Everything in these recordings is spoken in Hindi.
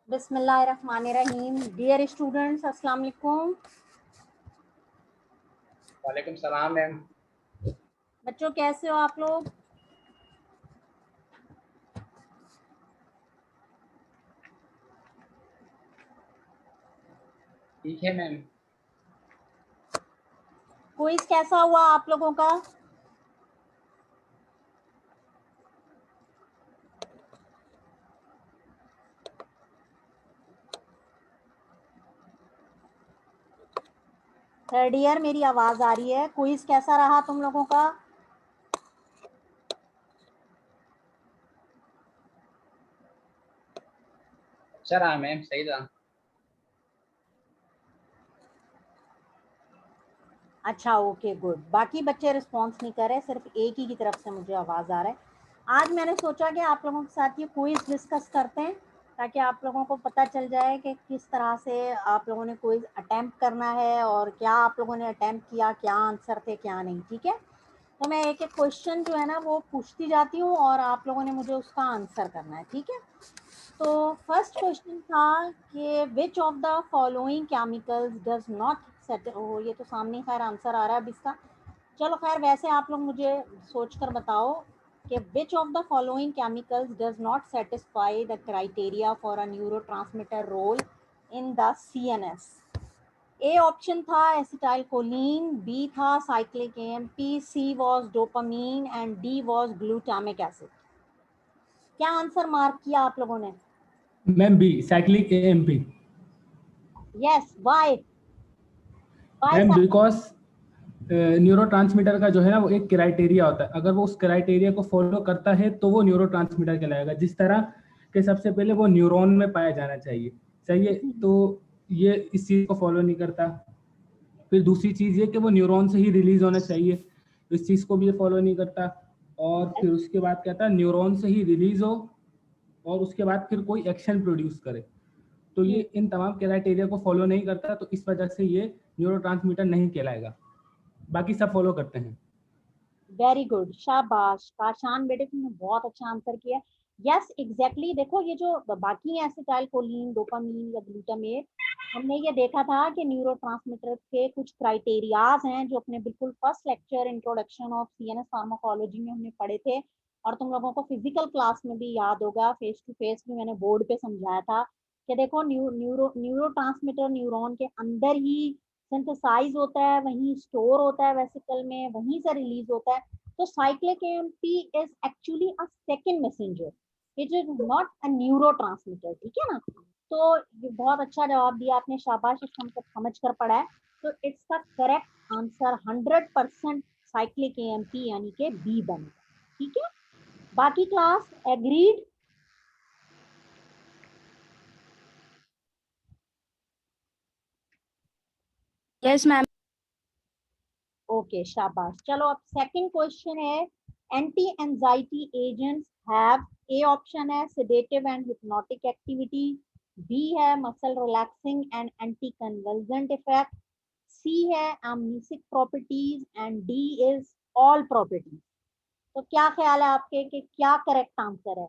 बिस्मिल्लाहिर्रहमानिर्रहीम। डियर स्टूडेंट्स, अस्सलाम वालेकुम। वालेकुम सलाम मैम। बच्चों कैसे हो आप लोग? ठीक है मैम। क्विज कैसा हुआ आप लोगों का? थर्ड ईयर, मेरी आवाज आ रही है? क्विज कैसा रहा तुम लोगों का? अच्छा रहा मैम, सही रहा। अच्छा, ओके, गुड। बाकी बच्चे रिस्पॉन्स नहीं कर रहे, सिर्फ एक ही की तरफ से मुझे आवाज आ रहा है। आज मैंने सोचा कि आप लोगों के साथ ये क्विज डिस्कस करते हैं, ताकि आप लोगों को पता चल जाए कि किस तरह से आप लोगों ने क्विज अटेम्प्ट करना है और क्या आप लोगों ने अटेम्प्ट किया, क्या आंसर थे, क्या नहीं। ठीक है, तो मैं एक एक क्वेश्चन जो है ना वो पूछती जाती हूँ और आप लोगों ने मुझे उसका आंसर करना है। ठीक है, तो फर्स्ट क्वेश्चन था कि which of the following chemicals does not set. ये तो सामने खैर आंसर आ रहा है अब इसका। चलो खैर, वैसे आप लोग मुझे सोचकर बताओ कि which of the following chemicals does not satisfy the criteria for a neurotransmitter role in the CNS. A option था एसिटाइल कोलिन, बी था cyclic AMP, C was dopamine and D was glutamic acid. क्या आंसर मार्क किया आप लोगों ने? Ma'am B, cyclic AMP. Yes, why? Ma'am because neurotransmitter का जो है ना वो एक क्राइटेरिया होता है, अगर वो उस क्राइटेरिया को फॉलो करता है तो वो न्यूरोट्रांसमीटर कहलाएगा। जिस तरह के सबसे पहले वो न्यूरॉन में पाया जाना चाहिए, सही है, तो ये इस चीज को फॉलो नहीं करता। फिर दूसरी चीज ये कि वो न्यूरॉन से ही रिलीज होना चाहिए, तो इस चीज को भी ये फॉलो नहीं करता। और फिर उसके बाद कहता है न्यूरॉन से ही रिलीज हो और उसके बाद फिर कोई एक्शन प्रोड्यूस करे, तो ये इन तमाम क्राइटेरिया को फॉलो नहीं करता, तो इस वजह से ये न्यूरोट्रांसमीटर नहीं कहलाएगा। बाकी सब फॉलो करते हैं। वेरी गुड, शाबाश काशान बेटे, तुमने बहुत अच्छा आंसर किया। Yes, exactly. देखो ये जो बाकी है एसिटाइल कोलिन, डोपामीन या ग्लूटामेट, हमने ये देखा था कि न्यूरोट्रांसमीटर के कुछ क्राइटेरियाज हैं जो अपने बिल्कुल first lecture introduction of CNS pharmacology में हमने पढ़े थे। और तुम लोगों को फिजिकल क्लास में भी याद होगा, फेस टू फेस भी मैंने बोर्ड पे समझाया था कि देखो न्यूरोट्रांसमीटर न्यूरॉन के अंदर ही सिंथेसाइज होता है, वहीं स्टोर होता है वेसिकल में, वहीं से रिलीज होता है। तो cyclic AMP is actually a second messenger, it is not a neurotransmitter. ठीक है ना? तो ये बहुत अच्छा जवाब दिया आपने, शाबाश, इसका मतलब समझ कर पढ़ा है। तो it's the correct answer 100% cyclic AMP यानी कि बी बनेगा। ठीक है, बाकी class agreed? Yes ma'am. Okay, शाबाश। चलो अब सेकंड क्वेश्चन है, anti anxiety agents have, A option है sedative and hypnotic activity, B है muscle relaxing and anti convulsant effect, C है amnesic properties and D is all properties. तो क्या ख्याल है आपके कि क्या करेक्ट आंसर है?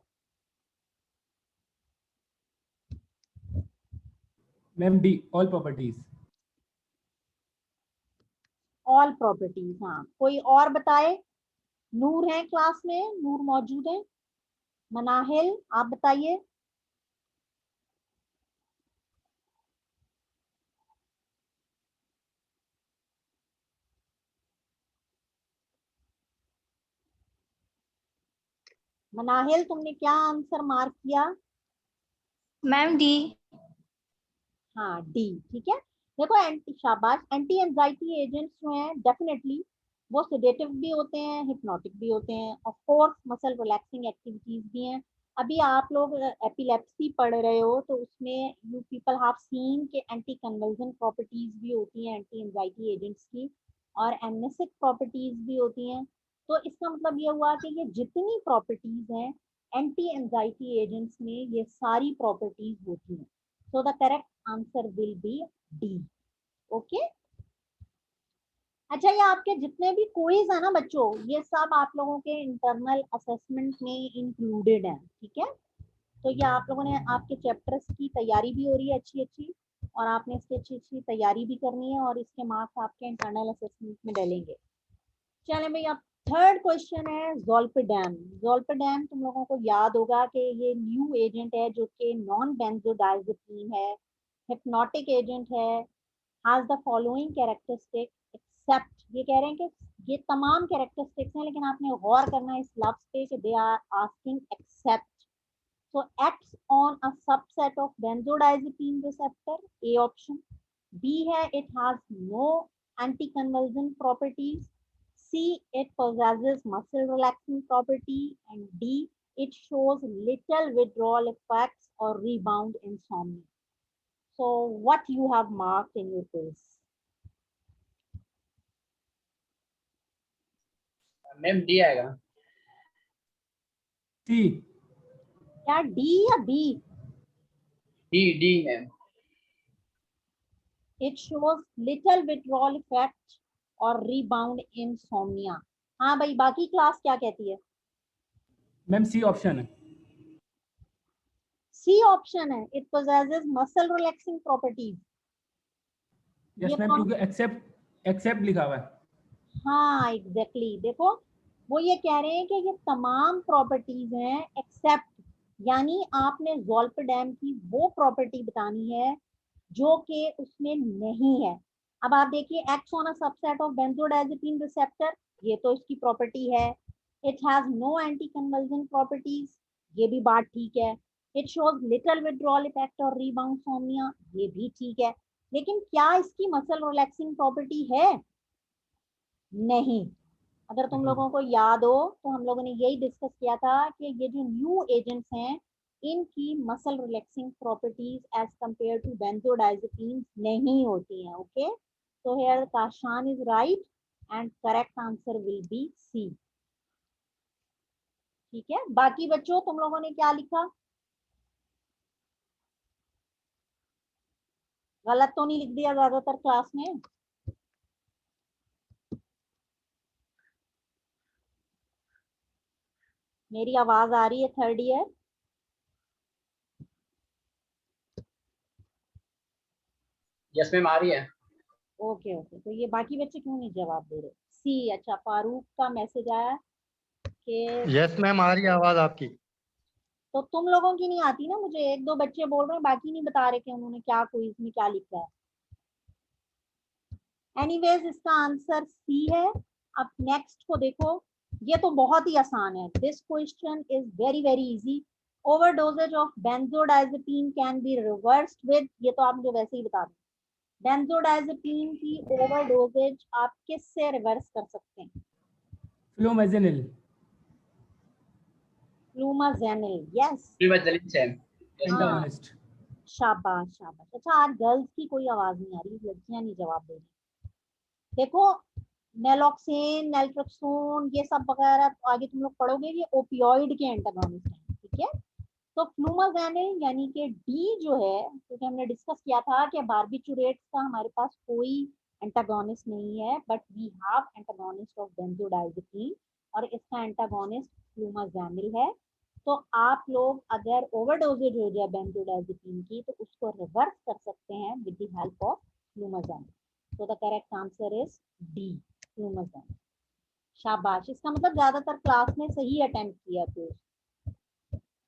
Ma'am D, all properties. All properties, हाँ। कोई और बताए? नूर है क्लास में? नूर मौजूद है? मनाहिल, आप बताइए। मनाहिल, तुमने क्या आंसर मार्क किया? Ma'am D. हाँ, डी। ठीक है, देखो एंटी, शाबाश, एंटी एंजाइटी एजेंट्स जो हैं डेफिनेटली वो सेडेटिव भी होते हैं, हिप्नोटिक भी होते हैं, of course muscle relaxing activities भी हैं। अभी आप लोग एपिलेप्सी पढ़ रहे हो तो उसमें यू पीपल हैव सीन के एंटी कन्वल्जन प्रॉपर्टीज भी होती हैं एंटी एंजाइटी एजेंट्स की, और एमनेसिक प्रॉपर्टीज भी होती हैं। तो इसका मतलब ये हुआ कि ये जितनी प्रॉपर्टीज हैं एंटी एंजाइटी एजेंट्स में, ये सारी प्रॉपर्टीज होती हैं। So the correct answer will be D. Okay. अच्छा, ये आपके जितने भी क्विज है ना बच्चों, ये सब आप लोगों के इंटरनल असेसमेंट में इंक्लूडेड है, ठीक है। तो ये आप लोगों ने आपके चैप्टर्स की तैयारी भी हो रही है अच्छी अच्छी, और आपने इसकी अच्छी अच्छी तैयारी भी करनी है, और इसके मार्क्स आपके इंटरनल असेसमेंट में डलेंगे। चले भैया, थर्ड क्वेश्चन है ज़ोल्पेडेम। ज़ोल्पेडेम तुम लोगों को याद होगा कि ये न्यू एजेंट है जो कि नॉन बेंजोडाइजेपीन है, हिप्नोटिक एजेंट है, has the following characteristic except. ये कह रहे हैं कि ये तमाम कैरेक्टरिस्टिक्स हैं, लेकिन आपने गौर करना है इस लफ्ज पे कि they are asking except. So acts on a subset of benzodiazepine receptor, A option. B है it has no anticonvulsant properties. C it possesses muscle relaxing property, and D it shows little withdrawal effects or rebound insomnia. So what you have marked in your quiz? Ma'am D आएगा। सी। क्या D या B? D D ma'am. It shows little withdrawal effect और rebound insomnia. हाँ भाई, बाकी क्लास क्या कहती है? मैम सी ऑप्शन है। सी ऑप्शन है, it possesses muscle relaxing properties. Yes ma'am, क्योंकि एक्सेप्ट एक्सेप्ट लिखा हुआ है। हाँ एग्जैक्टली, देखो वो ये कह रहे हैं कि ये तमाम प्रॉपर्टीज हैं एक्सेप्ट, यानी आपने ज़ोल्पेडेम की वो प्रॉपर्टी बतानी है जो कि उसमें नहीं है। अब आप देखिए, acts on a subset of benzodiazepine receptor, ये तो इसकी प्रॉपर्टी है। It has no anti convulsant properties, ये भी बात ठीक है। It shows little withdrawal effect और रीबाउंड सोमनिया, ये भी ठीक है। लेकिन क्या इसकी मसल रिलैक्सिंग प्रॉपर्टी है? नहीं। अगर तुम लोगों को याद हो तो हम लोगों ने यही डिस्कस किया था कि ये जो न्यू एजेंट्स हैं इनकी muscle relaxing properties as compare to benzodiazepine नहीं होती हैं। Okay, so here Kashan is right and correct answer will be C. ठीक है, बाकी बच्चों तुम लोगों ने क्या लिखा? गलत तो नहीं लिख दिया ज्यादातर क्लास में? मेरी आवाज आ रही है थर्ड ईयर? यस मैम आ रही है। ओके ओके, तो ये बाकी बच्चे क्यों नहीं जवाब दे रहे? सी। अच्छा, फारूक का मैसेज आया कि यस मैम आ रही है आवाज आपकी। तो तुम लोगों की नहीं आती ना, मुझे एक दो बच्चे बोल रहे हैं, बाकी नहीं बता रहे कि उन्होंने क्या क्विज में क्या लिखा है। एनीवेज इसका आंसर सी है। अब नेक्स्ट को देखो, ये तो बहुत ही आसान है। This question is very very easy. Overdoses of benzodiazepine can be reversed with, ये तो आप मुझे वैसे ही बता दें, बेंजोडाइजेपीन की ओवरडोजेज आप किससे रिवर्स कर सकते हैं? फ्लोमेजेनिल। Flumazenil, yes. फ्लूमाजेनिल से। एंटागोनिस्ट। शाबाश शाबाश। अच्छा, आज गर्ल्स की कोई आवाज नहीं आ रही, लड़कियां नहीं जवाब दे रही। देखो, नेलोक्सेन, नेल्ट्रोक्सोन, ये सब वगैरह तो आगे तुम लोग पढ़ोगे, ये ओपियोइड के एंटागोनिस्ट हैं, ठीक है। तो फ्लूमाजेनिल यानी कि डी जो है, क्योंकि हमने डिस्कस किया था कि बार्बिचुरेट्स का हमारे पास कोई एंटागोनिस्ट नहीं है, but we have antagonist of benzodiazepine, और इसका एंटागोनिस्ट फ्लूमाजेनिल है। तो आप लोग अगर ओवरडोजेज हो जाए बेंजोडाइजेपीन की तो उसको रिवर्स कर सकते हैं with the help of flumazenil. So the correct answer is D, flumazenil. शाबाश, इसका मतलब ज्यादातर क्लास में सही अटेम्प्ट किया तो।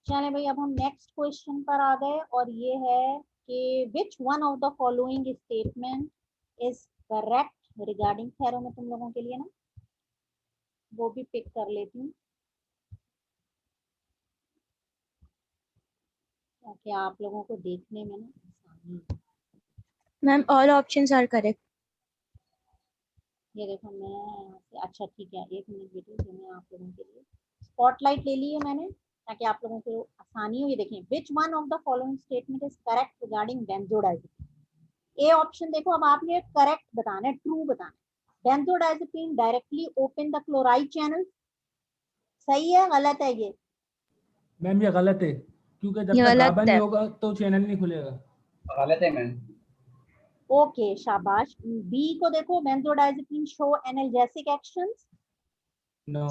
चले भाई, अब हम नेक्स्ट क्वेश्चन पर आ गए, और ये है कि विच one of the following statement is correct regarding Thero में तुम लोगों के लिए ना, वो भी पिक कर लेती हूँ ताकि आप लोगों को देखने में ना आसानी हो। Ma'am, all options are correct. ये देखो, मैं यहाँ से, अच्छा ठीक है, एक मिनट बेटी, जो मैं आप लोगों के लिए स्पॉटलाइट ले ली है मैंने ताकि आप लोगों को आसानी हो। ये देखें, which one of the following statement is correct regarding benzodiazepine. A option देखो, अब आपने करेक्ट बताना है, ट्रू बताना है। Benzodiazepine directly open the chloride channel, सही है गलत है ये? मैम ये गलत है, क्योंकि जब ये तक गलत गाबा नहीं है। होगा तो चैनल नहीं खुलेगा। गलत है मैम। ओके शाबाश। बी को देखो, benzodiazepine show analgesic actions. No,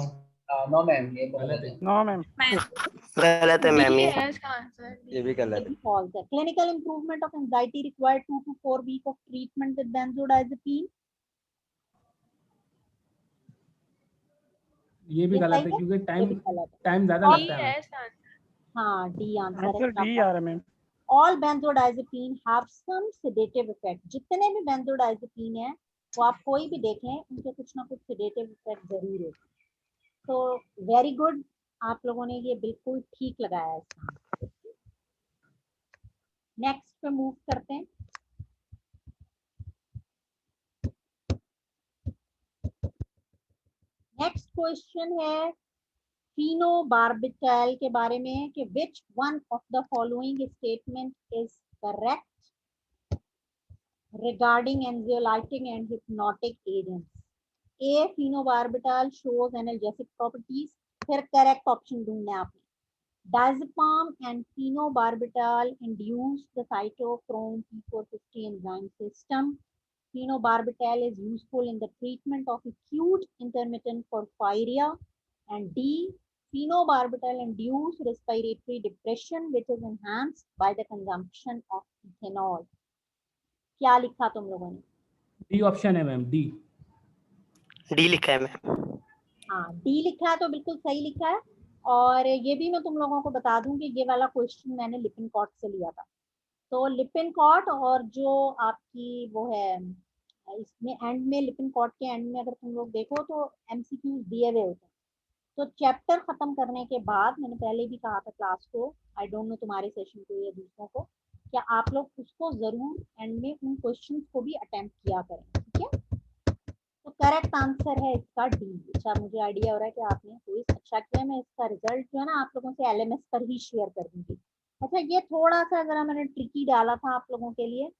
no ma'am, ये तो गलत गलत है। है। No ma'am. गलत है मैम ये आंसर ये भी गलत है। फॉल्स है। Clinical improvement of anxiety required 2 to 4 week of treatment with benzodiazepine. ये भी ये गलत सही है है, क्योंकि ये भी गलत है। टाइम ज्यादा और- लगता है। हाँ, डी आंसर है आंसर इसका। डी आ रहा है ma'am. All benzodiazepine have some sedative effect। जितने भी बेंजोडाइजेपिन है वो आप कोई भी देख लें, उनके कुछ ना कुछ सेडेटिव इफेक्ट जरूर होते हैं। तो वेरी गुड, आप लोगों ने ये बिल्कुल ठीक लगाया है इसका। नेक्स्ट पे मूव करते हैं। नेक्स्ट क्वेश्चन है phenobarbital के बारे में कि which one of the following statement is correct regarding anxiolytic and hypnotic agents। A, phenobarbital shows analgesic properties। फिर करेक्ट ऑप्शन ढूंढना है आपने। Diazepam and phenobarbital induce the cytochrome P450 enzyme system। Phenobarbital is useful in the treatment of acute intermittent porphyria। And D, phenobarbital induce respiratory depression which is enhanced by the consumption of ethanol। क्या लिखा तुम लोगों ने? डी ऑप्शन है मैम, डी। डी लिखा है मैम। हाँ, डी लिखा है तो बिल्कुल सही लिखा है। और ये भी मैं तुम लोगों को बता दूं कि ये वाला क्वेश्चन मैंने लिपिनकॉट से लिया था। तो लिपिनकॉट और जो आपकी वो है इसमें एंड में, लिपिनकॉट के एंड में अगर तुम लोग देखो तो एमसीक्यूज दिए हुए होते हैं। तो चैप्टर खत्म करने के बाद, मैंने पहले भी कहा था क्लास को, आई डोंट नो तुम्हारे सेशन को या दूसरों को, क्या आप लोग उसको जरूर एंड में उन क्वेश्चंस को भी अटेम्प्ट किया करें, ठीक है? तो करेक्ट आंसर है इसका डी। अच्छा, मुझे आइडिया हो रहा है कि आपने क्विज अच्छा किया। मैं इसका रिजल्ट जो है ना आप लोगों से एलएमएस पर ही शेयर कर दूंगी। अच्छा, ये थोड़ा सा जरा मैंने ट्रिकी डाला था आप लोगों के लिए।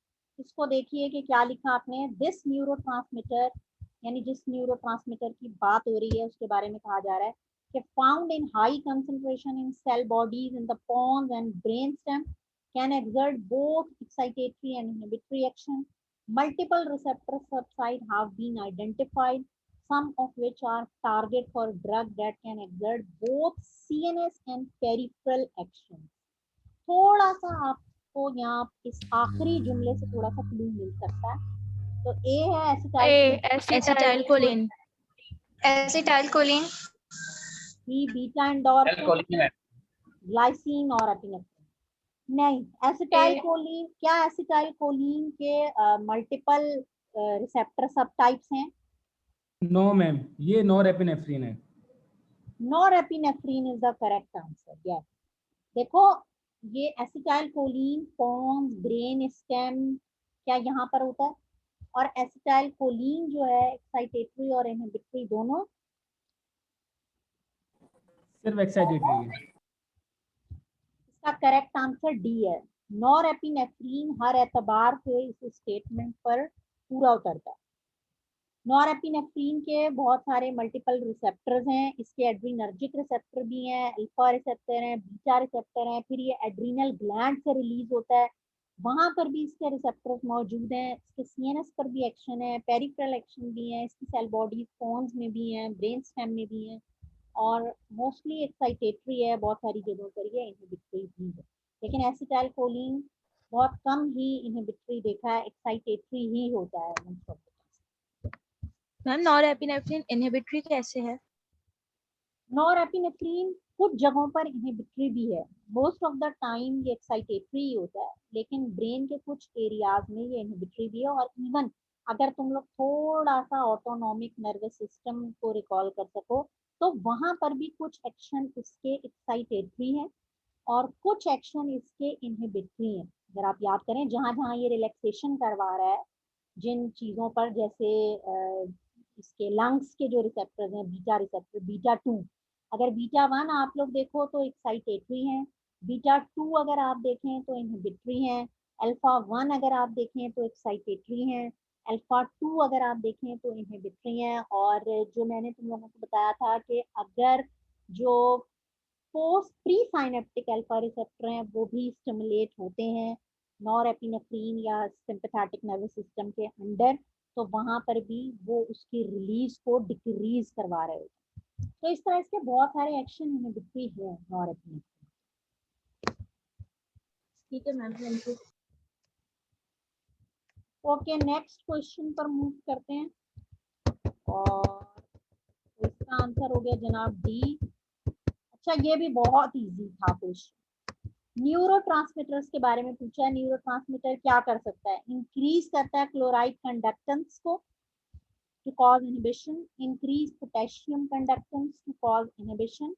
इसको देखिए कि क्या लिखा आपने। दिस न्यूरोट्रांसमीटर, यानी जिस न्यूरोट्रांसमीटर की बात हो रही है उसके बारे में कहा जा रहा है कि found in high concentration in cell bodies in the pons and brain stem can exert both excitatory and inhibitory action। Multiple receptor subsite have been identified, some of which are target for drug that can exert both CNS and peripheral action। थोड़ा सा आपको यहाँ इस आखिरी जुमले से थोड़ा सा क्लू मिल सकता है। तो ए है acetylcholine. Acetylcholine. B beta endorphin, alcoholic है। ग्लाइसिन और एपिनेफ्रिन। नहीं, एसिटाइलकोलिन, क्या एसिटाइलकोलिन के मल्टीपल रिसेप्टर सब टाइप्स हैं? नो मैम, ये नॉरएपिनेफ्रिन है। Norepinephrine is the correct answer. Yes, देखो ये एसिटाइलकोलिन पॉन्स, ब्रेन स्टेम, क्या यहाँ पर होता है? और एसिटाइलकोलिन जो है एक्साइटेटरी और इनहिबिटरी दोनों। सिर्फ एक्साइटेटरी है। इसका करेक्ट आंसर डी है। नॉरएपिनेफ्रिन हर एतबार से इस स्टेटमेंट पर पूरा उतरता है। नॉरएपिनेफ्रिन के बहुत सारे मल्टीपल रिसेप्टर्स हैं। इसके एड्रीनर्जिक रिसेप्टर भी हैं, अल्फा रिसेप्टर हैं, बीटा रिसेप्टर हैं, फिर ये एड्रीनल ग्लैंड से रिलीज होता है, वहां पर भी इसके रिसेप्टर्स मौजूद हैं। इसके सीएनएस पर भी एक्शन है, पेरिफेरल एक्शन भी है, इसकी सेल बॉडी पॉन्स में भी है, ब्रेन स्टेम में भी है, और मोस्टली एक्साइटेटरी है, बहुत सारी जगहों पर ये इनहिबिटरी भी है। लेकिन एसिटाइलकोलिन बहुत कम ही इनहिबिटरी देखा है, एक्साइटेटरी ही होता है most of the time. Ma'am norepinephrine inhibitory कैसे है? नॉरएपिनेफ्रिन कुछ जगहों पर इनहिबिटरी भी है, मोस्ट ऑफ द टाइम ये एक्साइटेटरी ही होता है, लेकिन ब्रेन के कुछ एरियाज में ये इनहिबिटरी भी है। और इवन अगर तुम लोग थोड़ा सा ऑटोनॉमिक नर्वस सिस्टम को रिकॉल कर सको तो वहां पर भी कुछ एक्शन इसके एक्साइटेटरी हैं और कुछ एक्शन इसके इनहिबिटरी हैं। अगर आप याद करें, जहां जहां ये रिलैक्सेशन करवा रहा है जिन चीजों पर, जैसे इसके लंग्स के जो रिसेप्टर्स हैं, बीटा रिसेप्टर, बीटा 2, अगर बीटा 1 आप लोग देखो तो एक्साइटेटरी हैं, बीटा 2 अगर आप देखें तो इनहिबिटरी हैं, अल्फा 1 अगर आप देखें तो एक्साइटेटरी हैं, अल्फा 2 अगर आप देखें तो इनहिबिटरी हैं। और जो मैंने तुम लोगों को बताया था कि अगर जो post pre synaptic alpha receptor हैं वो भी स्टिमुलेट होते हैं, नॉरएपिनेफ्रिन या सिंपैथेटिक नर्वस सिस्टम के अंडर, तो वहां पर भी वो उसकी रिलीज को डिक्रीज करवा रहे होते हैं। तो इस तरह इसके बहुत सारे एक्शन इनहिबिटरी है नॉरएपिनेफ्रिन। ठीक है ma'am, thank you. Okay, next question पर मूव करते हैं और इसका आंसर हो गया जनाब डी। अच्छा, ये भी बहुत इजी था क्वेश्चन। न्यूरोट्रांसमीटर्स के बारे में पूछा है। न्यूरोट्रांसमीटर क्या कर सकता है? इंक्रीज करता है क्लोराइड कंडक्टेंस को to cause inhibition, increase potassium conductance to cause inhibition,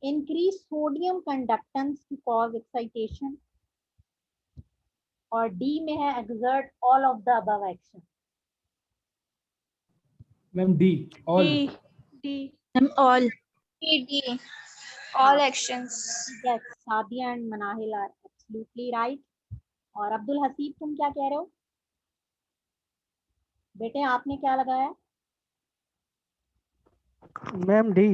increase sodium conductance to cause excitation, और डी में है exert all of the above action. Ma'am D, all. D ma'am, all. D. All actions. Yes, Sadia and Manahil are absolutely right. और अब्दुल हसीब, तुम क्या कह रहे हो बेटे? आपने क्या लगाया? Ma'am D.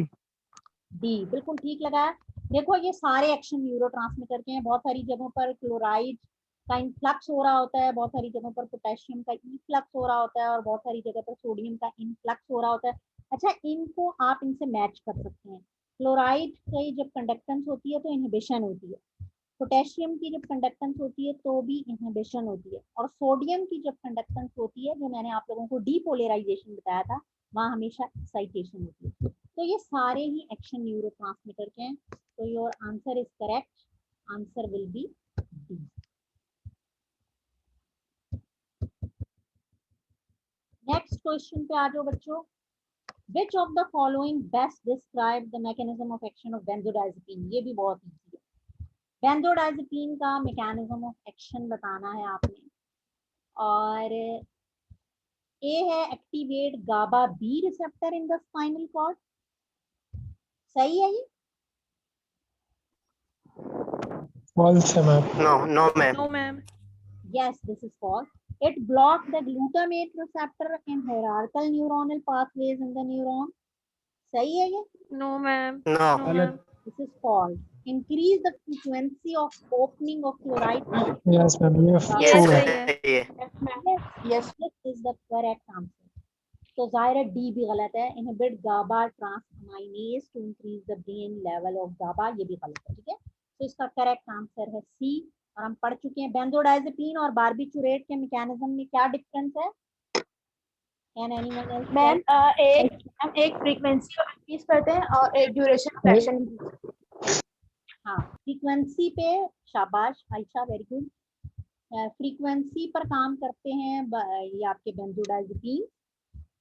डी, बिल्कुल ठीक लगाया। देखो, ये सारे एक्शन न्यूरोट्रांसमीटर के हैं। बहुत सारी जगहों पर क्लोराइड का इनफ्लक्स हो रहा होता है, बहुत सारी जगहों पर पोटेशियम का इनफ्लक्स हो रहा होता है, और बहुत सारी जगह पर सोडियम का इनफ्लक्स हो रहा होता है। अच्छा, इनको आप इनसे मैच कर सकते हैं। क्लोराइड की जब कंडक्टेंस होती है तो इनहिबिशन होती है, पोटेशियम की जब कंडक्टेंस होती है तो भी इनहिबिशन होती है, और सोडियम की जब कंडक्टेंस होती है, जो मैंने आप लोगों को डीपोलराइजेशन बताया था, वहाँ हमेशा एक्साइटेशन होती है। तो ये सारे ही एक्शन न्यूरोट्रांसमीटर के हैं। तो your answer is correct, answer will be D. Next question पे आ जाओ बच्चों। Which of the following best describe the mechanism of action of benzodiazepine? ये भी बहुत इजी है। बेंजोडाइजेपिन का मैकेनिज्म ऑफ एक्शन बताना है आपने, और ए है activate GABA B receptor in the spinal cord. सही है ये? फॉल्स है ma'am. No, no, ma'am. No ma'am. Yes, this is false. It blocks the glutamate receptor in hierarchical neuronal pathways in the neuron. सही है ये? No ma'am. No. गलत। This is false. Increase the frequency of opening of chloride. Yes ma'am, ये Yes, ट्रू है। सही है। yeah. Yes, this is the correct answer. तो जाहिर है डी भी गलत है। Inhibit GABA transaminase to increase the brain level of GABA, ये भी गलत है। ठीक है, तो इसका करेक्ट आंसर है सी। और हम पढ़ चुके हैं बेंजोडाइजेपिन और बार्बिटूरेट के मैकेनिज्म में क्या डिफरेंस है। Can anyone else? मैम एक फ्रीक्वेंसी को इंक्रीज करते हैं और एक ड्यूरेशन ऑफ एक्शन। हाँ, फ्रीक्वेंसी पे शाबाश आयशा, वेरी गुड। फ्रीक्वेंसी पर काम करते हैं ये आपके बेंजोडाइजेपिन,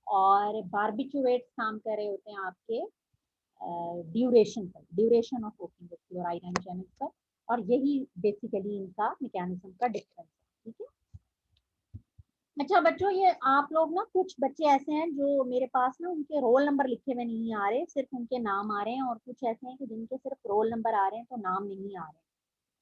और बार्बिटूरेट काम कर रहे होते हैं आपके ड्यूरेशन पर, duration of opening of chloride ion channel पर, और यही बेसिकली इनका मैकेनिज्म का डिफरेंस है। ठीक है, अच्छा बच्चों, ये आप लोग ना, कुछ बच्चे ऐसे हैं जो मेरे पास ना उनके रोल नंबर लिखे हुए नहीं आ रहे, सिर्फ उनके नाम आ रहे हैं, और कुछ ऐसे हैं कि जिनके सिर्फ रोल नंबर आ रहे हैं तो नाम नहीं आ रहे।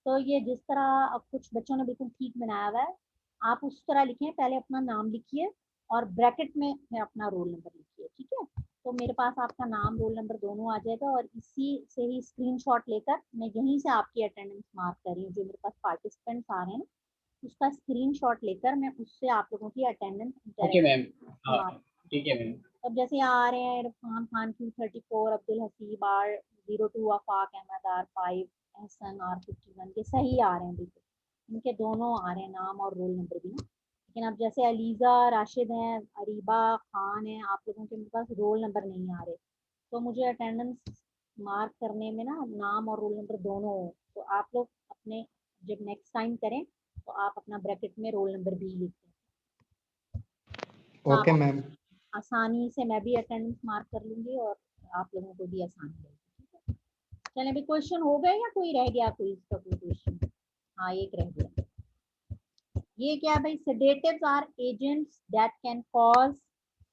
तो ये जिस तरह अब कुछ बच्चों ने बिल्कुल ठीक बनाया हुआ है, आप उस तरह लिखें, पहले अपना नाम लिखिए और ब्रैकेट में अपना रोल नंबर लिखिए। ठीक है, तो मेरे पास आपका नाम रोल नंबर दोनों आ जाएगा, और इसी से ही स्क्रीनशॉट लेकर मैं यहीं से आपकी अटेंडेंस मार्क कर रही हूँ। जो मेरे पास पार्टिसिपेंट्स आ रहे हैं ना, उसका स्क्रीनशॉट लेकर मैं उससे आप लोगों की अटेंडेंस ओके मैम, ठीक है मैम। अब जैसे यहाँ आ रहे हैं इरफान खान Q34, अब्दुल हसीब R02, आफाक अहमद R5, एहसन R51, ये सही आ रहे हैं बिल्कुल, इनके दोनों आ रहे हैं नाम और रोल नंबर भी ना। लेकिन अब जैसे अलीजा राशिद हैं, अरीबा खान हैं, आप लोगों के मेरे पास रोल नंबर नहीं आ रहे, तो मुझे अटेंडेंस मार्क करने में ना नाम और रोल नंबर दोनों हो। तो आप लोग अपने जब नेक्स्ट टाइम करें तो आप अपना ब्रैकेट में रोल नंबर भी लिख दें। Okay ma'am. आसानी से मैं भी अटेंडेंस मार्क कर लूंगी और आप लोगों को भी आसानी रहेगी। ठीक है, चलें अभी क्वेश्चन हो गए या कोई रह गया कोई इसका कोई क्वेश्चन? हाँ, एक रह गया। ये क्या है भाई? Sedatives are agents that can cause,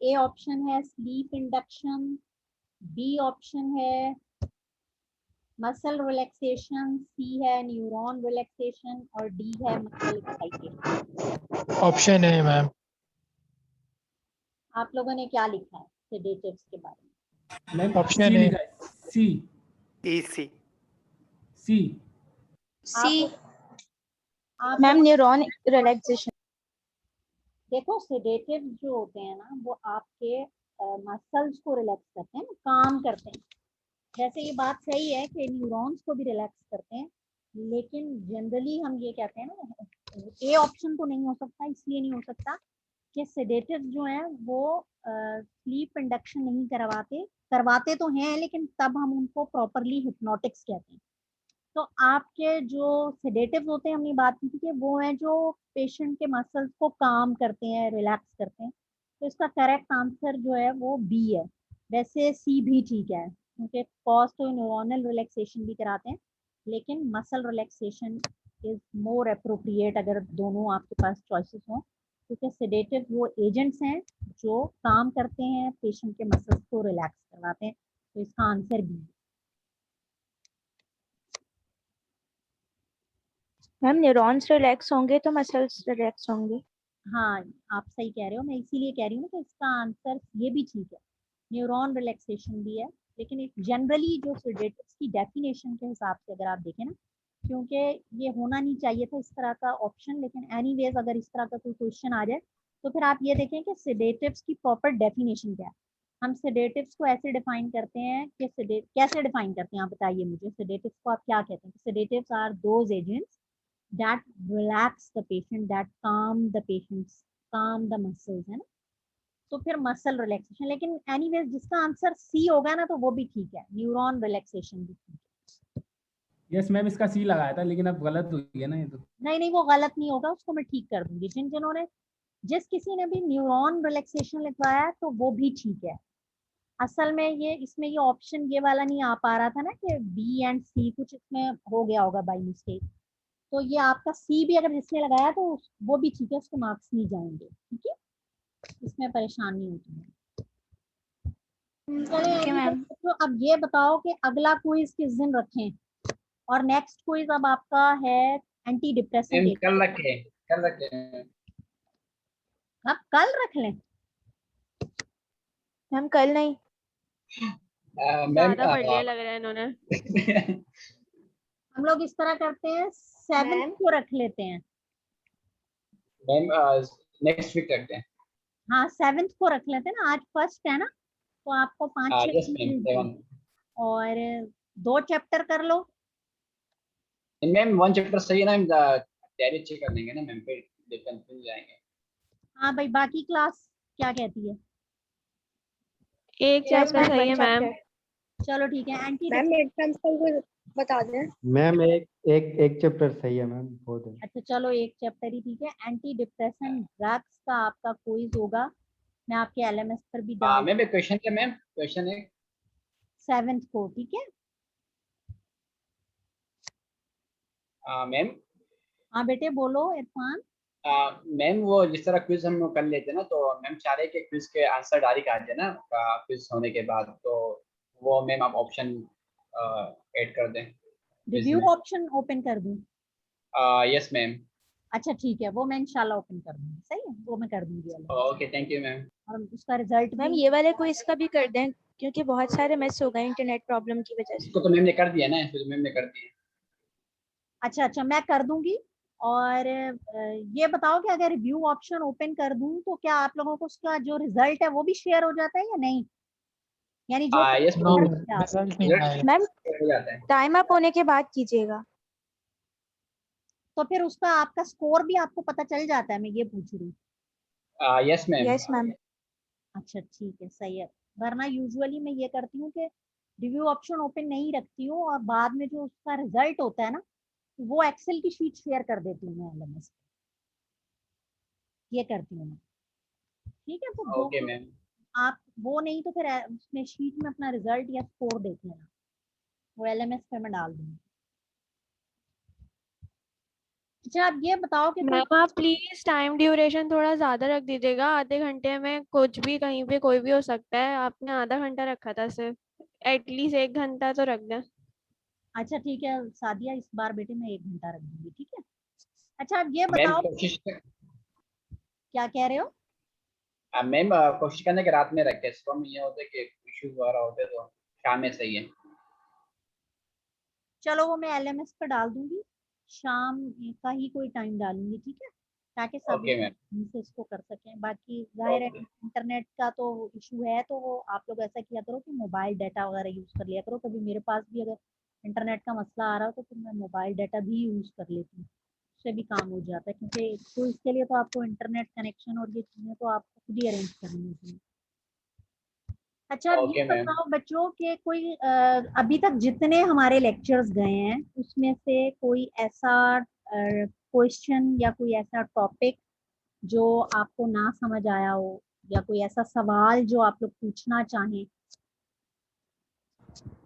A option है स्लीप इंडक्शन, बी ऑप्शन है मसल रिलैक्सेशन, सी है न्यूरॉन रिलैक्सेशन, और डी है मसल एक्साइटेशन। ऑप्शन है मैम। आप लोगों ने क्या लिखा है सेडेटिव्स के बारे में? मैम ऑप्शन सी है। लिखा है, सी। C. आप C. लोग आप मैम न्यूरॉन रिलैक्सेशन। देखो सेडेटिव जो होते हैं ना वो आपके मसल्स को रिलैक्स करते हैं, काम करते हैं। जैसे ये बात सही है कि न्यूरॉन्स को भी रिलैक्स करते हैं, लेकिन जनरली हम ये कहते हैं ना, ए ऑप्शन तो नहीं हो सकता। इसलिए नहीं हो सकता कि सेडेटिव जो हैं वो स्लीप इंडक्शन नहीं करवाते, करवाते तो हैं लेकिन तब हम उनको प्रॉपरली हिप्नोटिक्स कहते हैं। तो आपके जो सेडेटिव होते हैं, हमने बात की थी कि वो हैं जो पेशेंट के मसल्स को काम करते हैं, रिलैक्स करते हैं। तो इसका करेक्ट आंसर जो है वो बी है। वैसे सी भी ठीक है, क्योंकि कॉज तो न्यूरोनल रिलैक्सेशन भी कराते हैं, लेकिन muscle relaxation is more appropriate अगर दोनों आपके पास चॉइसेस हों, क्योंकि सेडेटिव वो एजेंट्स हैं जो काम करते हैं, पेशेंट के मसल्स को रिलैक्स करवाते हैं। तो इसका आंसर बी है। मैम न्यूरॉन्स रिलैक्स होंगे तो मसल्स रिलैक्स होंगे। हाँ, आप सही कह रहे हो। मैं इसीलिए कह रही हूँ कि इसका आंसर ये भी ठीक है, न्यूरॉन रिलैक्सेशन भी है। लेकिन एक जनरली जो सेडेटिव्स की डेफिनेशन के हिसाब से अगर आप देखें ना, क्योंकि ये होना नहीं चाहिए था इस तरह का ऑप्शन, लेकिन एनीवेज अगर इस तरह का कोई क्वेश्चन आ जाए तो फिर आप ये देखें कि सेडेटिव्स की प्रॉपर डेफिनेशन क्या है। हम सेडेटिव्स को ऐसे डिफाइन करते हैं कि कैसे डिफाइन करते हैं आप बताइए मुझे। सेडेटिव्स को आप क्या कहते हैं? Sedatives are those agents that relax the patient, that calm the muscles, है ना। तो फिर मसल रिलैक्सेशन, लेकिन एनीवेज जिसका आंसर सी होगा ना तो वो भी ठीक है, न्यूरॉन रिलैक्सेशन भी ठीक है। यस मैम, इसका सी लगाया था लेकिन अब गलत हुई है ना ये तो। नहीं नहीं, वो गलत नहीं होगा, उसको मैं ठीक कर दूंगी। जिन्होंने जिस किसी ने भी न्यूरॉन रिलैक्सेशन लिखवाया है तो वो भी ठीक है। असल में ये इसमें ये ऑप्शन ये वाला नहीं आ पा रहा था ना कि बी एंड सी, कुछ इसमें हो गया होगा बाई मिस्टेक। तो ये आपका सी भी अगर जिसने लगाया तो वो भी ठीक है, उसको मार्क्स नहीं जाएंगे, ठीक है, इसमें परेशानी नहीं होती है। Okay, ma'am. तो अब ये बताओ कि अगला क्विज किस दिन रखें? और नेक्स्ट क्विज अब आपका है एंटी डिप्रेसेंट। कल रखे अब कल रख लें? मैम कल नहीं। मैम। ज्यादा पढ़ लिया लग रहा है इन्होंने। हम लोग इस तरह करते हैं, 7 को रख लेते हैं। मैम नेक्स्ट वीक रखते हैं। हाँ 7 को रख लेते हैं ना, आज फर्स्ट है ना, तो आपको 5-6 यस दिन मैम, मिल 7। और 2 चैप्टर कर लो। मैम 1 चैप्टर सही है ना, तैयारी अच्छी कर लेंगे ना मैम, फिर कंफ्यूज जाएंगे। हाँ भाई, बाकी क्लास क्या कहती है? एक चैप्टर सही है मैम। चलो ठीक है। एंटी मैम मिड टर्म्स को बता दें। मैम एक एक एक चैप्टर सही है मैम, बहुत है। अच्छा चलो, एक चैप्टर ही ठीक है। एंटी डिप्रेसेंट ड्रग्स का आपका क्विज होगा, मैं आपके एलएमएस पर भी डाल मैम एक क्वेश्चन है मैम, क्वेश्चन है 7 को, ठीक है। मैम। हाँ बेटे बोलो इरफान। मैम वो जिस तरह क्विज हम लोग कर लेते हैं ना, तो मैम चाह रहे कि क्विज के आंसर डायरेक्ट आ जाए ना क्विज होने के बाद, तो वो मैम आप ऑप्शन ऐड कर दें क्विज रिव्यू में। ऑप्शन ओपन कर दूं? Yes ma'am. अच्छा ठीक है, वो मैं इंशाल्लाह ओपन कर दूंगी। सही है, वो मैं कर दूंगी LMS। Okay, thank you ma'am. और उसका रिजल्ट मैम भी। ये वाले क्विज का भी कर दें क्योंकि बहुत सारे मिस हो गए इंटरनेट प्रॉब्लम की वजह से। इसको तो मैम ने कर दिया ना, इसको तो मैम ने कर दिया। अच्छा अच्छा, मैं कर दूंगी। और ये बताओ कि अगर रिव्यू ऑप्शन ओपन कर दूं तो क्या आप लोगों को उसका जो रिजल्ट है वो भी शेयर हो जाता है या नहीं? यानी जो yes no ma'am, ma'am, result नहीं आएगा। मैम हो जाता है। टाइम अप होने के बाद कीजिएगा। तो फिर उसका आपका स्कोर भी आपको पता चल जाता है, मैं ये पूछ रही हूँ। Yes ma'am. Yes ma'am. अच्छा ठीक है, सही है। वरना यूजुअली मैं ये करती हूँ कि रिव्यू ऑप्शन ओपन नहीं रखती हूँ और बाद में जो उसका रिजल्ट होता है ना, वो एक्सेल की शीट शेयर कर देती हूँ मैं LMS पे। ये करती हूँ मैं, ठीक है। तो ओके वो मैम। आप वो नहीं तो फिर उसमें शीट में अपना रिजल्ट या स्कोर देख लेना, वो LMS पे मैं डाल दूंगी। अच्छा आप ये बताओ कि कोई मैम आप प्लीज टाइम ड्यूरेशन थोड़ा ज्यादा रख दीजिएगा। आधे घंटे में कुछ भी कहीं पे कोई भी हो सकता है। आपने आधा घंटा रखा था, सिर्फ एटलीस्ट 1 घंटा तो रख दें। अच्छा ठीक है सादिया, इस बार बेटे मैं 1 घंटा रख दूंगी, ठीक है। अच्छा आप ये मैम बताओ, कोशिश क्या कह रहे हो? मैम कोशिश करने के रात में रखे, सुबह में ये होता है कि इश्यूज वगैरह होते हैं, तो शाम में सही है। चलो वो मैं LMS पर डाल दूंगी शाम का ही कोई टाइम डालूंगी, ठीक है, ताकि सब ओके मैम। लोग से इसको कर सकें। बाकी जाहिर है ओके इंटरनेट का तो इशू है, तो वो आप लोग ऐसा किया करो कि मोबाइल डाटा वगैरह यूज कर लिया करो। कभी मेरे पास भी अगर इंटरनेट का मसला आ रहा हो तो फिर मैं मोबाइल डाटा भी यूज कर लेती हूँ, उससे भी काम हो जाता है। क्योंकि तो इसके लिए तो आपको इंटरनेट कनेक्शन और ये चीजें तो आपको खुद ही अरेंज करनी होती है। अच्छा, अब ये ओके मैम। बताओ बच्चों के कोई अभी तक जितने हमारे लेक्चर्स गए हैं उसमें से कोई ऐसा क्वेश्चन या कोई ऐसा टॉपिक जो आपको ना समझ आया हो, या कोई ऐसा सवाल जो आप लोग पूछना चाहें।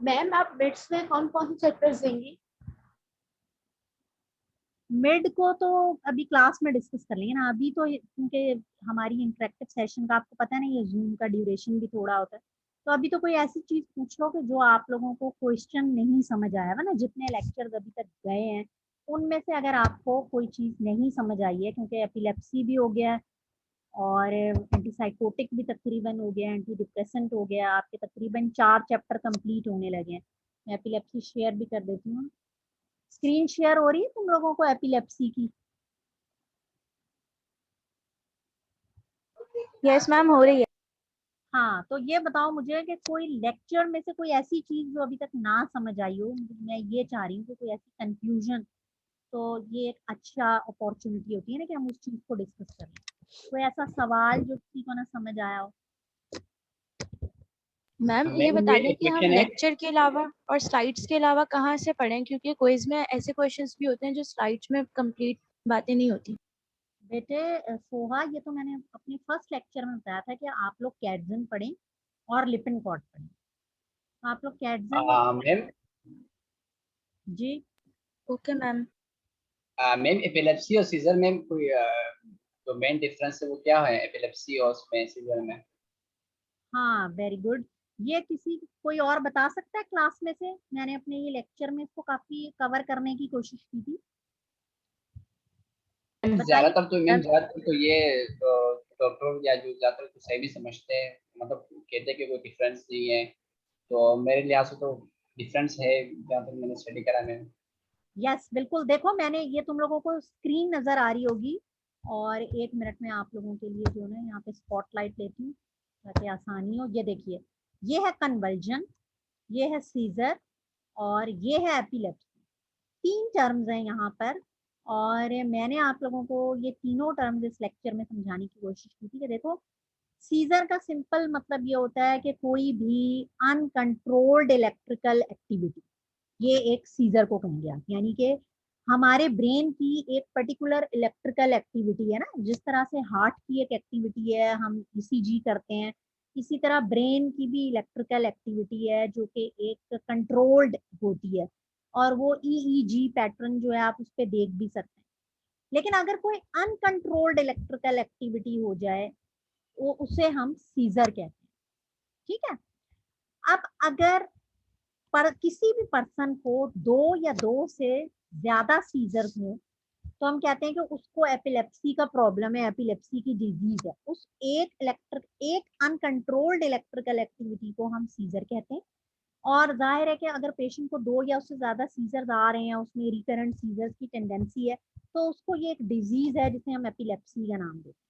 मैम आप बिट्स में कौन कौन से चैप्टर्स देंगी? मिड को तो अभी क्लास में डिस्कस कर लेंगे ना, अभी तो क्योंकि हमारी इंटरेक्टिव सेशन का आपको पता है ना, ये जूम का ड्यूरेशन भी थोड़ा होता है। तो अभी तो कोई ऐसी चीज पूछ लो कि जो आप लोगों को क्वेश्चन नहीं समझ आया हुआ ना, जितने लेक्चर अभी तक गए हैं उनमें से अगर आपको कोई चीज नहीं समझ आई है, क्योंकि एपिलेप्सी भी हो गया है और एंटीसाइकोटिक भी तकरीबन हो गया, एंटी डिप्रेसेंट हो गया, आपके तकरीबन 4 चैप्टर कंप्लीट होने लगे हैं। मैं एपिलेप्सी शेयर भी कर देती हूँ। स्क्रीन शेयर हो रही है तुम लोगों को एपिलेप्सी की? यस मैम हो रही है। हाँ, तो ये बताओ मुझे कि कोई लेक्चर में से कोई ऐसी चीज जो अभी तक ना समझ आई हो। मैं ये चाह रही हूँ कि कोई ऐसी कंफ्यूजन, तो ये एक अच्छा अपॉर्चुनिटी होती है ना कि हम उस चीज को डिस्कस करें। कोई ऐसा सवाल जो किसी को ना समझ आया हो। मैम ये मैम बता ये दें एक कि हम क्वेश्चन है। लेक्चर के अलावा और स्लाइड्स के अलावा कहाँ से पढ़ें, क्योंकि क्विज में ऐसे क्वेश्चंस भी होते हैं जो स्लाइड्स में कंप्लीट बातें नहीं होती। बेटे सोहा, ये तो मैंने अपने फर्स्ट लेक्चर में बताया था कि आप लोग कैटजन पढ़ें और लिपिनकॉट पढ़ें। तो आप लोग कैटजन और मैम जी ओके मैम। मैम एपिलेप्सी और सीजर में कोई जो मेन डिफरेंस है वो क्या है एपिलेप्सी और उसमें सीजर में? हाँ, वेरी गुड। ये किसी कोई और बता सकता है क्लास में से? मैंने अपने ये लेक्चर में इसको काफी कवर करने की कोशिश की थी। बताइए। ज्यादातर तो ये डॉक्टर या जो ज्यादातर तो सही भी समझते हैं, मतलब कहते हैं कि कोई डिफरेंस नहीं है। तो मेरे लिहाज से तो डिफरेंस है जहाँ तक मैंने स्टडी करा मैम। यस बिल्कुल, देखो मैंने ये तुम लोगों को स्क्रीन नजर आ रही होगी, और 1 मिनट में आप लोगों के लिए जो है यहाँ पे स्पॉटलाइट लेती हूँ ताकि आसानी हो। ये देखिए, ये है कन्वल्जन, ये है सीजर, और ये है एपिलेप्सी। 3 टर्म्स हैं यहाँ पर, और मैंने आप लोगों को ये तीनों टर्म्स इस लेक्चर में समझाने की कोशिश की थी कि देखो, सीजर का सिंपल मतलब ये होता है कि कोई भी अनकंट्रोल्ड इलेक्ट्रिकल एक्टिविटी, ये एक सीजर को कहेंगे आप। यानी कि हमारे ब्रेन की एक पर्टिकुलर इलेक्ट्रिकल एक्टिविटी है ना, जिस तरह से हार्ट की एक एक्टिविटी है, हम ईसीजी करते हैं, इसी तरह ब्रेन की भी इलेक्ट्रिकल एक्टिविटी है जो कि एक कंट्रोल्ड होती है, और वो ईईजी पैटर्न जो है आप उस पर देख भी सकते हैं। लेकिन अगर कोई अनकंट्रोल्ड इलेक्ट्रिकल एक्टिविटी हो जाए, वो उसे हम सीजर कहते हैं, ठीक है। अब अगर पर किसी भी पर्सन को 2 या 2 से ज्यादा सीजर्स हो, तो हम कहते हैं कि उसको एपिलेप्सी का प्रॉब्लम है, एपिलेप्सी की डिजीज है। उस एक अनकंट्रोल्ड इलेक्ट्रिकल एक्टिविटी को हम सीजर कहते हैं। और जाहिर है कि अगर पेशेंट को 2 या उससे ज्यादा सीजर्स आ रहे हैं, उसमें रिकरेंट सीजर्स की टेंडेंसी है, तो उसको ये एक डिजीज है जिसे हम एपिलेप्सी का नाम देते हैं।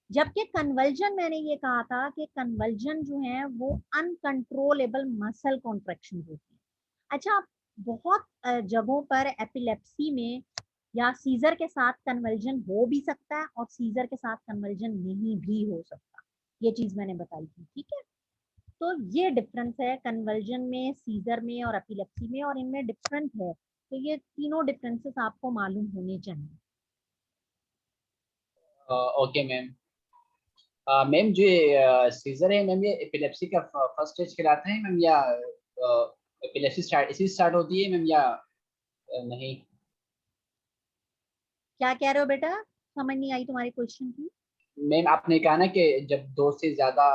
जबकि कन्वल्जन, मैंने ये कहा था कि कन्वल्जन जो है वो अनकंट्रोलेबल मसल कॉन्ट्रैक्शन होती है। अच्छा, बहुत जगहों पर एपिलेप्सी में या सीजर के साथ कन्वल्जन हो भी सकता है और सीजर के साथ कन्वल्जन नहीं भी हो सकता। ये चीज मैंने बताई थी, ठीक है। तो ये डिफरेंस है कन्वल्जन में, सीजर में और एपिलेप्सी में, और इनमें डिफरेंस है। तो ये तीनों डिफरेंसेस आपको मालूम होने चाहिए। Okay ma'am. मैम जो सीजर है मैम, ये एपिलेप्सी का फर्स्ट स्टेज कहलाता है मैम, या एपिलेप्सी स्टार्ट इसी स्टार्ट होती है मैम, या नहीं? क्या कह रहे हो बेटा? समझ नहीं आई तुम्हारी क्वेश्चन की। मैम आपने कहा ना कि जब 2 से ज्यादा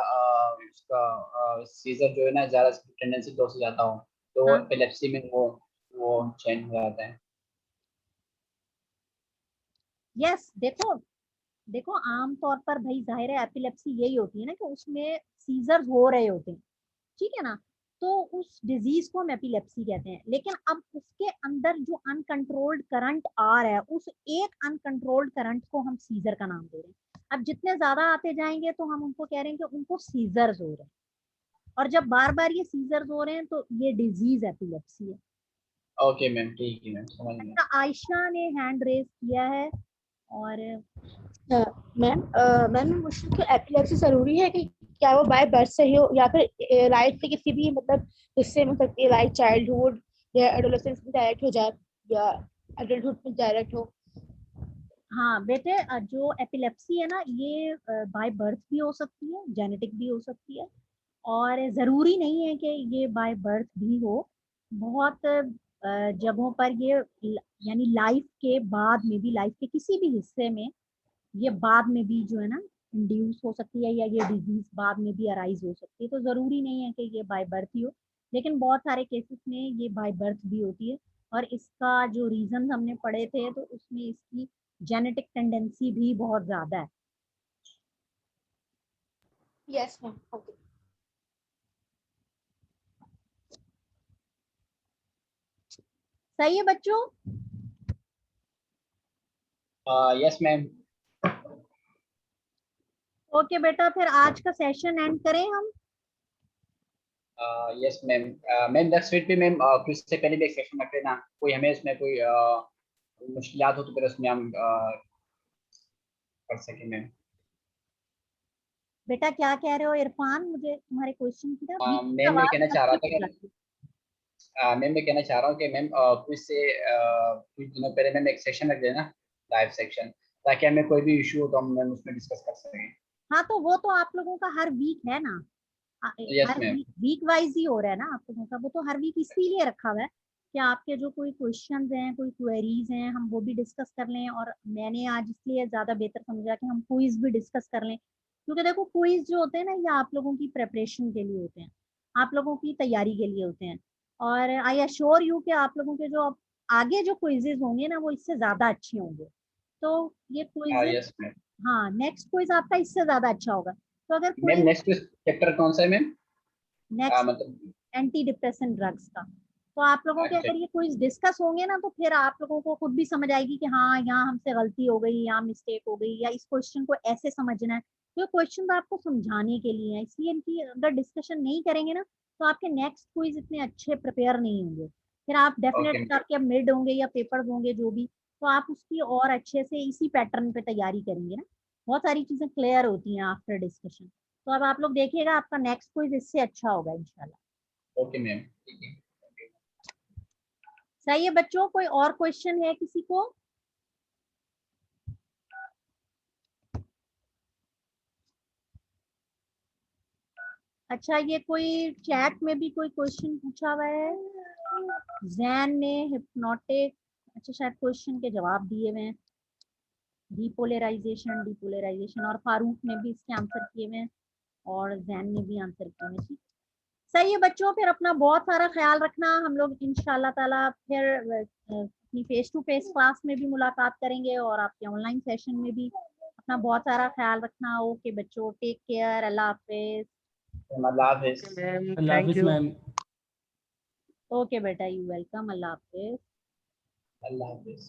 उसका सीजर जो है ना, ज्यादा टेंडेंसी 2 से ज्यादा हो, तो हाँ, एपिलेप्सी में वो चेंज हो जाता है। यस। देखो देखो, आमतौर पर भाई जाहिर है एपिलेप्सी यही होती है ना कि उसमें सीजर्स हो रहे होते हैं, ठीक है ना। तो उस डिजीज को हम एपिलेप्सी कहते हैं। लेकिन अब उसके अंदर जो अनकंट्रोल्ड करंट आ रहा है, उस एक अनकंट्रोल्ड करंट को हम सीजर का नाम दे रहे हैं। अब जितने ज्यादा आते जाएंगे तो हम उनको कह रहे हैं कि उनको सीजर्स हो रहे हैं, और जब बार बार ये सीजर्स हो रहे हैं तो ये डिजीज एपिलेप्सी है। ओके मैम, ठीक है मैम, समझ गया। अच्छा, आयशा ने हैंड रेज किया है। और मैम मुझे एपिलेप्सी जरूरी है कि क्या वो बाय बर्थ से ही हो या फिर लाइफ के किसी भी मतलब हिस्से में हो सकती है, लाइक चाइल्डहुड या एडोलेसेंस में डायरेक्ट हो जाए या एडल्टहुड में डायरेक्ट हो? हाँ बेटे, जो एपिलेप्सी है ना, ये बाय बर्थ भी हो सकती है, जेनेटिक भी हो सकती है, और ज़रूरी नहीं है कि ये बाय बर्थ भी हो। बहुत जगहों पर ये यानी लाइफ के बाद में भी, लाइफ के किसी भी हिस्से में ये बाद में भी जो है ना इंड्यूस हो सकती है, या ये डिजीज बाद में भी अराइज हो सकती है। तो ज़रूरी नहीं है कि ये बाय बर्थ ही हो, लेकिन बहुत सारे केसेस में ये बाय बर्थ भी होती है। और इसका जो रीजन हमने पढ़े थे तो उसमें इसकी जेनेटिक टेंडेंसी भी बहुत ज़्यादा है। Yes ma'am, okay. सही है बच्चों? Yes ma'am. ओके बेटा, फिर आज का सेशन एंड करें हम। Yes ma'am. Ma'am next week पे मैम क्विज से पहले भी एक सेशन रख लेना, कोई हमें इसमें कोई मुश्किलात हो तो फिर उसमें हम कर सकें मैम। बेटा क्या कह रहे हो इरफान? मुझे तुम्हारे क्वेश्चन की ना बीच में मैम मैं आवाज कहना चाह रहा था कट कि जाती है। मैम मैं कहना चाह रहा हूँ कि मैम क्विज से कुछ दिनों पहले मैम एक सेशन रख देना, लाइव सेक्शन, ताकि हमें कोई भी इशू हो तो हम मैम उसमें डिस्कस कर सकें। हाँ, तो वो तो आप लोगों का हर वीक है ना, यस हर मैम। वीक वाइज ही हो रहा है ना आप लोगों का। वो तो हर वीक इसीलिए रखा हुआ है कि आपके जो कोई क्वेश्चंस हैं, कोई क्वेरीज हैं, हम वो भी डिस्कस कर लें। और मैंने आज इसलिए ज्यादा बेहतर समझा कि हम क्विज भी डिस्कस कर लें, क्योंकि देखो क्विज जो होते हैं ना, ये आप लोगों की प्रेपरेशन के लिए होते हैं, आप लोगों की तैयारी के लिए होते हैं। और आई अश्योर यू कि आप लोगों के जो आगे जो क्विजेज होंगे ना, वो इससे ज्यादा अच्छे होंगे। तो ये क्विज, यस मैम। हाँ, नेक्स्ट क्विज आपका इससे ज्यादा अच्छा होगा। तो अगर मैम क्विज नेक्स्ट चैप्टर कौन सा है मैम? नेक्स्ट मतलब एंटी डिप्रेशन ड्रग्स का, तो आप लोगों के अच्छा। अगर ये क्विज डिस्कस होंगे ना, तो फिर आप लोगों को खुद भी समझ आएगी कि हाँ, यहाँ हमसे गलती हो गई, यहाँ मिस्टेक हो गई, या इस क्वेश्चन को ऐसे समझना है। तो क्वेश्चन तो आपको समझाने के लिए है, इसलिए इनकी अगर डिस्कशन नहीं करेंगे ना, तो आपके नेक्स्ट क्विज इतने अच्छे प्रिपेयर नहीं होंगे। फिर आप ओके डेफिनेटली, आपके मिड होंगे या पेपर्स होंगे जो भी, तो आप उसकी और अच्छे से इसी पैटर्न पे तैयारी करेंगे ना। बहुत सारी चीजें क्लियर होती हैं आफ्टर डिस्कशन। तो अब आप लोग देखिएगा, आपका नेक्स्ट क्विज इससे अच्छा होगा इंशाल्लाह। ओके मैम, ठीक है। सही है बच्चों, कोई और क्वेश्चन है किसी को? अच्छा, ये कोई चैट में भी कोई क्वेश्चन पूछा हुआ है, जैन ने हिप्नोटिक, अच्छा शायद क्वेश्चन के जवाब दिए हुए हैं, डीपोलराइजेशन, डीपोलराइजेशन, और फारूक ने भी इसके आंसर किए हुए हैं, और जैन ने भी आंसर किए हुए हैं। ठीक, सही है बच्चों, फिर अपना बहुत सारा ख्याल रखना। हम लोग इंशाल्लाह ताला फिर अपनी फेस टू फेस क्लास में भी मुलाकात करेंगे, और आपके ऑनलाइन सेशन में भी। अपना बहुत सारा ख्याल रखना। ओके बच्चों, टेक केयर, अल्लाह हाफिज। अल्लाह हाफिज। अल्लाह हाफिज मैम। ओके बेटा, you welcome, Allah Hafiz. Allah Hafiz.